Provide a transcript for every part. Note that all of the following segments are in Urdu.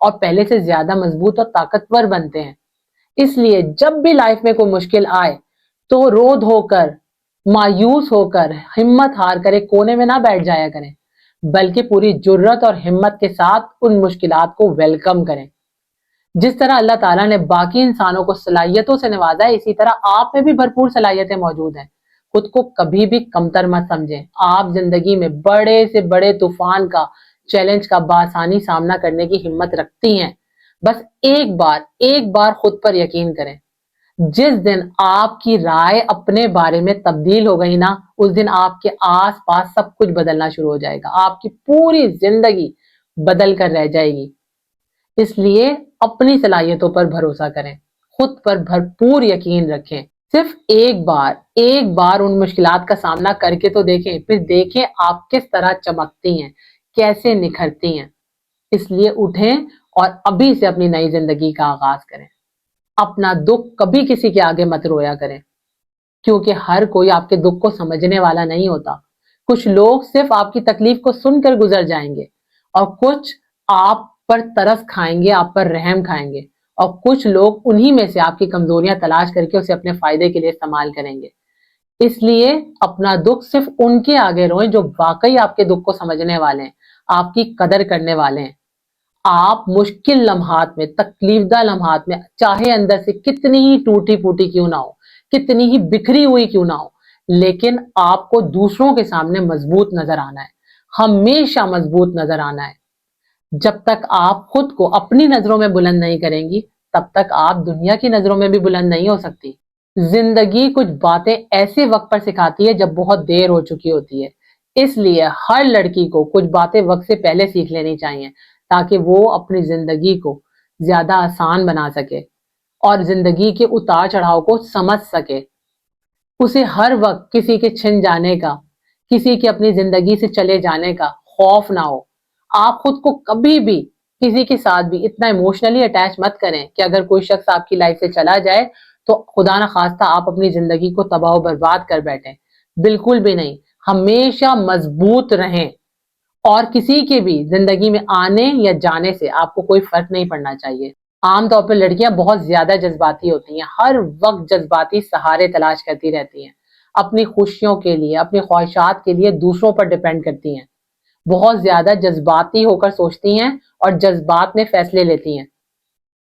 اور پہلے سے زیادہ مضبوط اور طاقتور بنتے ہیں۔ اس لیے جب بھی لائف میں کوئی مشکل آئے تو رو دھو کر، مایوس ہو کر، ہمت ہار کر ایک کونے میں نہ بیٹھ جایا کریں، بلکہ پوری جرت اور ہمت کے ساتھ ان مشکلات کو ویلکم کریں۔ جس طرح اللہ تعالیٰ نے باقی انسانوں کو صلاحیتوں سے نوازا ہے، اسی طرح آپ میں بھی بھرپور صلاحیتیں موجود ہیں۔ خود کو کبھی بھی کمتر مت سمجھیں۔ آپ زندگی میں بڑے سے بڑے طوفان کا، چیلنج کا بآسانی سامنا کرنے کی ہمت رکھتی ہیں۔ بس ایک بار خود پر یقین کریں۔ جس دن آپ کی رائے اپنے بارے میں تبدیل ہو گئی نا، اس دن آپ کے آس پاس سب کچھ بدلنا شروع ہو جائے گا۔ آپ کی پوری زندگی بدل کر رہ جائے گی۔ اس لیے اپنی صلاحیتوں پر بھروسہ کریں، خود پر بھرپور یقین رکھیں۔ صرف ایک بار ان مشکلات کا سامنا کر کے تو دیکھیں، پھر دیکھیں آپ کس طرح چمکتی ہیں، کیسے نکھرتی ہیں۔ اس لیے اٹھیں اور ابھی سے اپنی نئی زندگی کا آغاز کریں۔ اپنا دکھ کبھی کسی کے آگے مت رویا کریں، کیونکہ ہر کوئی آپ کے دکھ کو سمجھنے والا نہیں ہوتا۔ کچھ لوگ صرف آپ کی تکلیف کو سن کر گزر جائیں گے، اور کچھ آپ پر ترس کھائیں گے، آپ پر رحم کھائیں گے، اور کچھ لوگ انہی میں سے آپ کی کمزوریاں تلاش کر کے اسے اپنے فائدے کے لیے استعمال کریں گے۔ اس لیے اپنا دکھ صرف ان کے آگے روئیں جو واقعی آپ کے دکھ کو سمجھنے والے ہیں، آپ کی قدر کرنے والے ہیں۔ آپ مشکل لمحات میں، تکلیف دہ لمحات میں، چاہے اندر سے کتنی ہی ٹوٹی پھوٹی کیوں نہ ہو، کتنی ہی بکھری ہوئی کیوں نہ ہو، لیکن آپ کو دوسروں کے سامنے مضبوط نظر آنا ہے، ہمیشہ مضبوط نظر آنا ہے۔ جب تک آپ خود کو اپنی نظروں میں بلند نہیں کریں گی، تب تک آپ دنیا کی نظروں میں بھی بلند نہیں ہو سکتی۔ زندگی کچھ باتیں ایسے وقت پر سکھاتی ہے جب بہت دیر ہو چکی ہوتی ہے۔ اس لیے ہر لڑکی کو کچھ باتیں وقت سے پہلے سیکھ لینی چاہیے، تاکہ وہ اپنی زندگی کو زیادہ آسان بنا سکے اور زندگی کے اتار چڑھاؤ کو سمجھ سکے۔ اسے ہر وقت کسی کے چھن جانے کا، کسی کے اپنی زندگی سے چلے جانے کا خوف نہ ہو۔ آپ خود کو کبھی بھی کسی کے ساتھ بھی اتنا ایموشنلی اٹیچ مت کریں کہ اگر کوئی شخص آپ کی لائف سے چلا جائے تو خدا نخواستہ آپ اپنی زندگی کو تباہ و برباد کر بیٹھیں۔ بالکل بھی نہیں، ہمیشہ مضبوط رہیں، اور کسی کے بھی زندگی میں آنے یا جانے سے آپ کو کوئی فرق نہیں پڑنا چاہیے۔ عام طور پر لڑکیاں بہت زیادہ جذباتی ہوتی ہیں، ہر وقت جذباتی سہارے تلاش کرتی رہتی ہیں، اپنی خوشیوں کے لیے، اپنی خواہشات کے لیے دوسروں پر ڈیپینڈ کرتی ہیں، بہت زیادہ جذباتی ہو کر سوچتی ہیں اور جذبات میں فیصلے لیتی ہیں۔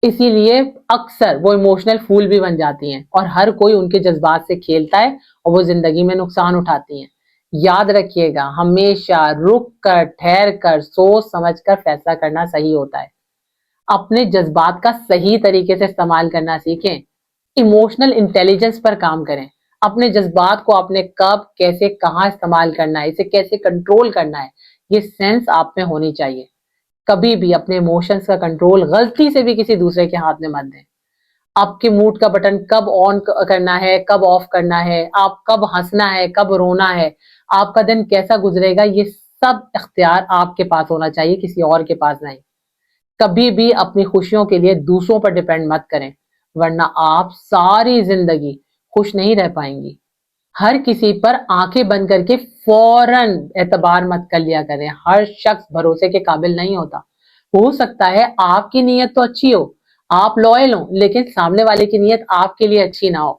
اسی لیے اکثر وہ ایموشنل پھول بھی بن جاتی ہیں، اور ہر کوئی ان کے جذبات سے کھیلتا ہے اور وہ زندگی میں نقصان اٹھاتی ہیں۔ یاد رکھیے گا، ہمیشہ رک کر، ٹھہر کر، سوچ سمجھ کر فیصلہ کرنا صحیح ہوتا ہے۔ اپنے جذبات کا صحیح طریقے سے استعمال کرنا سیکھیں، ایموشنل انٹیلیجنس پر کام کریں۔ اپنے جذبات کو آپ نے کب، کیسے، کہاں استعمال کرنا ہے، اسے کیسے کنٹرول کرنا ہے، یہ سینس آپ میں ہونی چاہیے۔ کبھی بھی اپنے ایموشنز کا کنٹرول غلطی سے بھی کسی دوسرے کے ہاتھ میں مت دیں۔ آپ کے موڈ کا بٹن کب آن کرنا ہے، کب آف کرنا ہے، آپ کب ہنسنا ہے، کب رونا ہے، آپ کا دن کیسا گزرے گا، یہ سب اختیار آپ کے پاس ہونا چاہیے، کسی اور کے پاس نہیں۔ کبھی بھی اپنی خوشیوں کے لیے دوسروں پر ڈیپینڈ مت کریں، ورنہ آپ ساری زندگی خوش نہیں رہ پائیں گی۔ ہر کسی پر آنکھیں بند کر کے فوراً اعتبار مت کر لیا کریں۔ ہر شخص بھروسے کے قابل نہیں ہوتا۔ ہو سکتا ہے آپ کی نیت تو اچھی ہو، آپ لوئل ہوں، لیکن سامنے والے کی نیت آپ کے لیے اچھی نہ ہو۔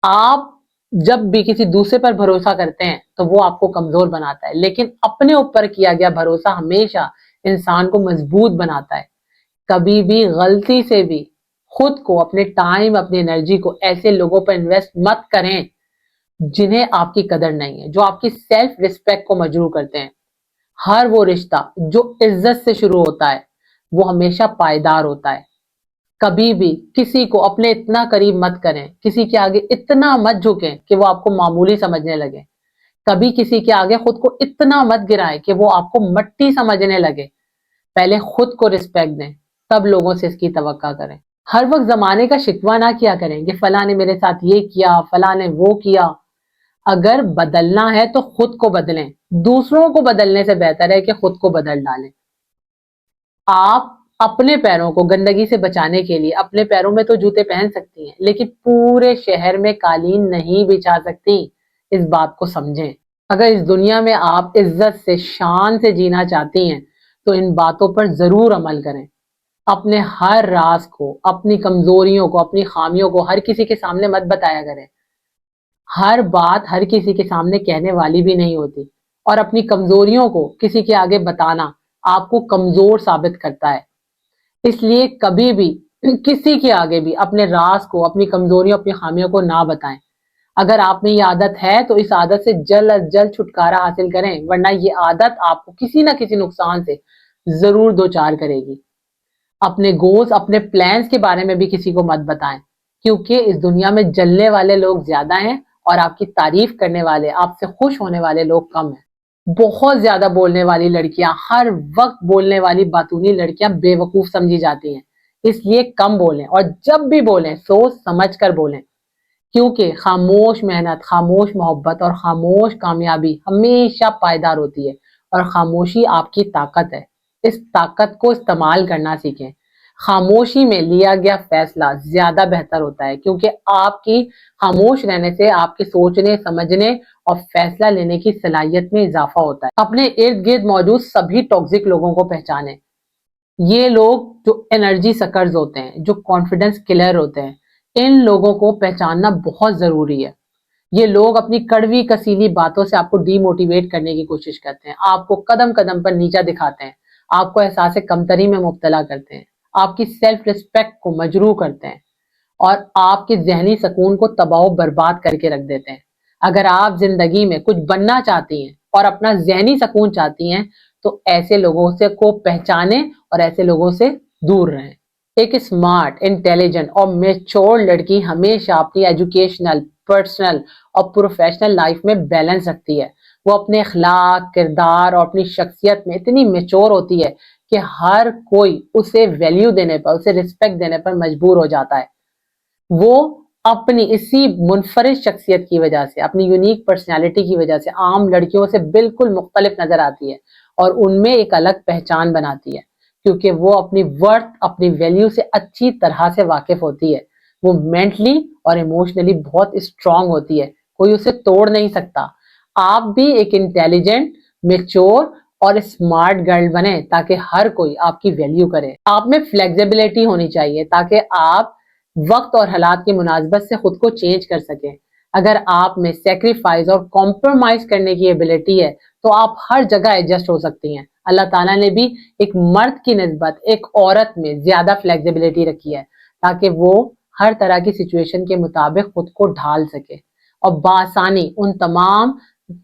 آپ جب بھی کسی دوسرے پر بھروسہ کرتے ہیں تو وہ آپ کو کمزور بناتا ہے، لیکن اپنے اوپر کیا گیا بھروسہ ہمیشہ انسان کو مضبوط بناتا ہے۔ کبھی بھی غلطی سے بھی خود کو، اپنے ٹائم، اپنی انرجی کو ایسے لوگوں پر انویسٹ مت کریں جنہیں آپ کی قدر نہیں ہے، جو آپ کی سیلف ریسپیکٹ کو مجروح کرتے ہیں۔ ہر وہ رشتہ جو عزت سے شروع ہوتا ہے وہ ہمیشہ پائیدار ہوتا ہے۔ کبھی بھی کسی کو اپنے اتنا قریب مت کریں، کسی کے آگے اتنا مت جھکیں کہ وہ آپ کو معمولی سمجھنے لگے۔ کبھی کسی کے آگے خود کو اتنا مت گرائیں کہ وہ آپ کو مٹی سمجھنے لگے۔ پہلے خود کو رسپیکٹ دیں، تب لوگوں سے اس کی توقع کریں۔ ہر وقت زمانے کا شکوہ نہ کیا کریں کہ فلاں نے میرے ساتھ یہ کیا، فلاں نے وہ کیا۔ اگر بدلنا ہے تو خود کو بدلیں، دوسروں کو بدلنے سے بہتر ہے کہ خود کو بدل ڈالیں۔ آپ اپنے پیروں کو گندگی سے بچانے کے لیے اپنے پیروں میں تو جوتے پہن سکتی ہیں، لیکن پورے شہر میں قالین نہیں بچھا سکتی۔ اس بات کو سمجھیں۔ اگر اس دنیا میں آپ عزت سے، شان سے جینا چاہتی ہیں تو ان باتوں پر ضرور عمل کریں۔ اپنے ہر راز کو، اپنی کمزوریوں کو، اپنی خامیوں کو ہر کسی کے سامنے مت بتایا کریں. ہر بات ہر کسی کے سامنے کہنے والی بھی نہیں ہوتی، اور اپنی کمزوریوں کو کسی کے آگے بتانا آپ کو کمزور ثابت کرتا ہے. اس لیے کبھی بھی کسی کے آگے بھی اپنے راز کو، اپنی کمزوریوں، اپنی خامیوں کو نہ بتائیں. اگر آپ میں یہ عادت ہے تو اس عادت سے جلد از جلد چھٹکارا حاصل کریں، ورنہ یہ عادت آپ کو کسی نہ کسی نقصان سے ضرور دوچار کرے گی. اپنے گولز، اپنے پلانز کے بارے میں بھی کسی کو مت بتائیں، کیونکہ اس دنیا میں جلنے والے لوگ زیادہ ہیں اور آپ کی تعریف کرنے والے، آپ سے خوش ہونے والے لوگ کم ہیں. بہت زیادہ بولنے والی لڑکیاں، ہر وقت بولنے والی باتونی لڑکیاں بے وقوف سمجھی جاتی ہیں. اس لیے کم بولیں، اور جب بھی بولیں سوچ سمجھ کر بولیں، کیونکہ خاموش محنت، خاموش محبت اور خاموش کامیابی ہمیشہ پائیدار ہوتی ہے، اور خاموشی آپ کی طاقت ہے. اس طاقت کو استعمال کرنا سیکھیں. خاموشی میں لیا گیا فیصلہ زیادہ بہتر ہوتا ہے، کیونکہ آپ کی خاموش رہنے سے آپ کے سوچنے، سمجھنے اور فیصلہ لینے کی صلاحیت میں اضافہ ہوتا ہے. اپنے ارد گرد موجود سبھی ٹاکسک لوگوں کو پہچانیں. یہ لوگ جو انرجی سکرز ہوتے ہیں، جو کانفیڈنس کلر ہوتے ہیں، ان لوگوں کو پہچاننا بہت ضروری ہے. یہ لوگ اپنی کڑوی کسیلی باتوں سے آپ کو ڈی موٹیویٹ کرنے کی کوشش کرتے ہیں، آپ کو قدم قدم پر نیچا دکھاتے ہیں، آپ کو احساس کمتری میں مبتلا کرتے ہیں، آپ کی سیلف ریسپیکٹ کو مجروح کرتے ہیں، اور آپ کے ذہنی سکون کو تباہ و برباد کر کے رکھ دیتے ہیں. اگر آپ زندگی میں کچھ بننا چاہتی ہیں اور اپنا ذہنی سکون چاہتی ہیں تو ایسے لوگوں سے کو پہچانیں اور ایسے لوگوں سے دور رہیں. ایک اسمارٹ، انٹیلیجنٹ اور میچور لڑکی ہمیشہ اپنی ایجوکیشنل، پرسنل اور پروفیشنل لائف میں بیلنس رکھتی ہے. وہ اپنے اخلاق، کردار اور اپنی شخصیت میں اتنی میچور ہوتی ہے کہ ہر کوئی اسے ویلیو دینے پر، اسے رسپیکٹ دینے پر مجبور ہو جاتا ہے. وہ اپنی اسی منفرد شخصیت کی وجہ سے، اپنی یونیک پرسنالٹی کی وجہ سے عام لڑکیوں سے بالکل مختلف نظر آتی ہے اور ان میں ایک الگ پہچان بناتی ہے، کیونکہ وہ اپنی ورتھ، اپنی ویلیو سے اچھی طرح سے واقف ہوتی ہے. وہ مینٹلی اور ایموشنلی بہت اسٹرانگ ہوتی ہے، کوئی اسے توڑ نہیں سکتا. آپ بھی ایک انٹیلیجنٹ، میچور اور اسمارٹ گرل بنیں تاکہ ہر کوئی آپ کی ویلیو کرے. آپ میں فلیکسیبلٹی ہونی چاہیے تاکہ آپ وقت اور حالات کی مناسبت سے خود کو چینج کر سکیں. اگر آپ میں سیکریفائز اور کمپرومائز کرنے کی ایبلٹی ہے تو آپ ہر جگہ ایڈجسٹ ہو سکتی ہیں. اللہ تعالیٰ نے بھی ایک مرد کی نسبت ایک عورت میں زیادہ فلیکسیبلٹی رکھی ہے تاکہ وہ ہر طرح کی سچویشن کے مطابق خود کو ڈھال سکے اور بآسانی ان تمام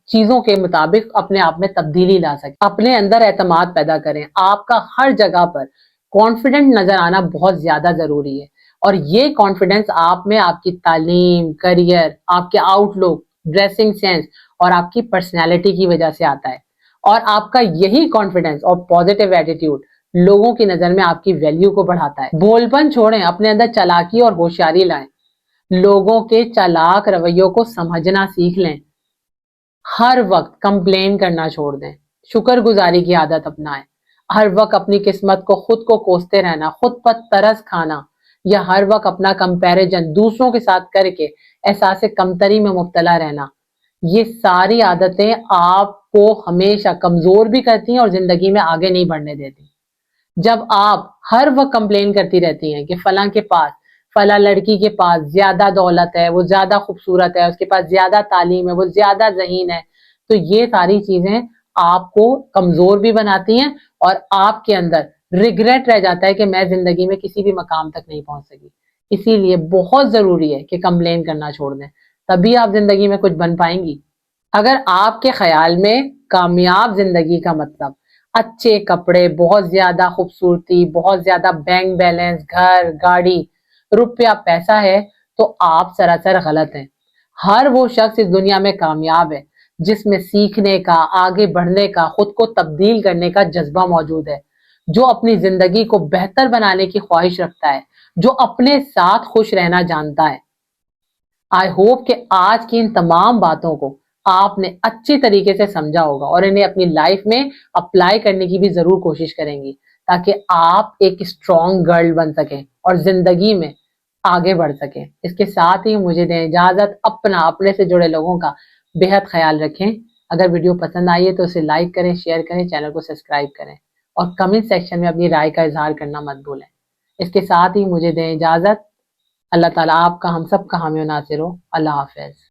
چیزوں کے مطابق اپنے آپ میں تبدیلی لا سکے. اپنے اندر اعتماد پیدا کریں. آپ کا ہر جگہ پر کانفیڈنٹ نظر آنا بہت زیادہ ضروری ہے، اور یہ کانفیڈنس آپ میں آپ کی تعلیم، کریئر، آپ کے آؤٹ لک، ڈریسنگ سینس اور آپ کی پرسنالٹی کی وجہ سے آتا ہے. اور آپ کا یہی کانفیڈنس اور پازیٹیو ایٹیٹیوڈ لوگوں کی نظر میں آپ کی ویلیو کو بڑھاتا ہے. بول پن چھوڑیں، اپنے اندر چالاکی اور ہوشیاری لائیں. لوگوں کے چالاک رویوں کو سمجھنا سیکھ لیں. ہر وقت کمپلین کرنا چھوڑ دیں. شکر گزاری کی عادت اپنائیں. ہر وقت اپنی قسمت کو خود کو کوستے رہنا، خود پر ترس کھانا یا ہر وقت اپنا کمپیریزن دوسروں کے ساتھ کر کے احساس کمتری میں مبتلا رہنا، یہ ساری عادتیں آپ کو ہمیشہ کمزور بھی کرتی ہیں اور زندگی میں آگے نہیں بڑھنے دیتی. جب آپ ہر وقت کمپلین کرتی رہتی ہیں کہ فلاں کے پاس، فلاں لڑکی کے پاس زیادہ دولت ہے، وہ زیادہ خوبصورت ہے، اس کے پاس زیادہ تعلیم ہے، وہ زیادہ ذہین ہے، تو یہ ساری چیزیں آپ کو کمزور بھی بناتی ہیں اور آپ کے اندر ریگریٹ رہ جاتا ہے کہ میں زندگی میں کسی بھی مقام تک نہیں پہنچ سکی. اسی لیے بہت ضروری ہے کہ کمپلین کرنا چھوڑ دیں، تبھی آپ زندگی میں کچھ بن پائیں گی. اگر آپ کے خیال میں کامیاب زندگی کا مطلب اچھے کپڑے، بہت زیادہ خوبصورتی، بہت زیادہ بینک بیلنس، گھر، گاڑی، روپیہ، پیسہ ہے تو آپ سراسر غلط ہیں. ہر وہ شخص اس دنیا میں کامیاب ہے جس میں سیکھنے کا، آگے بڑھنے کا، خود کو تبدیل کرنے کا جذبہ موجود ہے، جو اپنی زندگی کو بہتر بنانے کی خواہش رکھتا ہے، جو اپنے ساتھ خوش رہنا جانتا ہے. آئی ہوپ کہ آج کی ان تمام باتوں کو آپ نے اچھی طریقے سے سمجھا ہوگا اور انہیں اپنی لائف میں اپلائی کرنے کی بھی ضرور کوشش کریں گی تاکہ آپ ایک اسٹرانگ گرل بن سکیں اور زندگی میں آگے بڑھ سکیں. اس کے ساتھ ہی مجھے دیں اجازت. اپنے سے جڑے لوگوں کا بے حد خیال رکھیں. اگر ویڈیو پسند آئی ہے تو اسے لائک کریں، شیئر کریں، چینل کو سبسکرائب کریں. اور کمنٹ سیکشن میں اپنی رائے کا اظہار کرنا مت بھولیں۔ اس کے ساتھ ہی مجھے دیں اجازت۔ اللہ تعالیٰ آپ کا ہم سب کا حامی و ناصر ہو۔ اللہ حافظ۔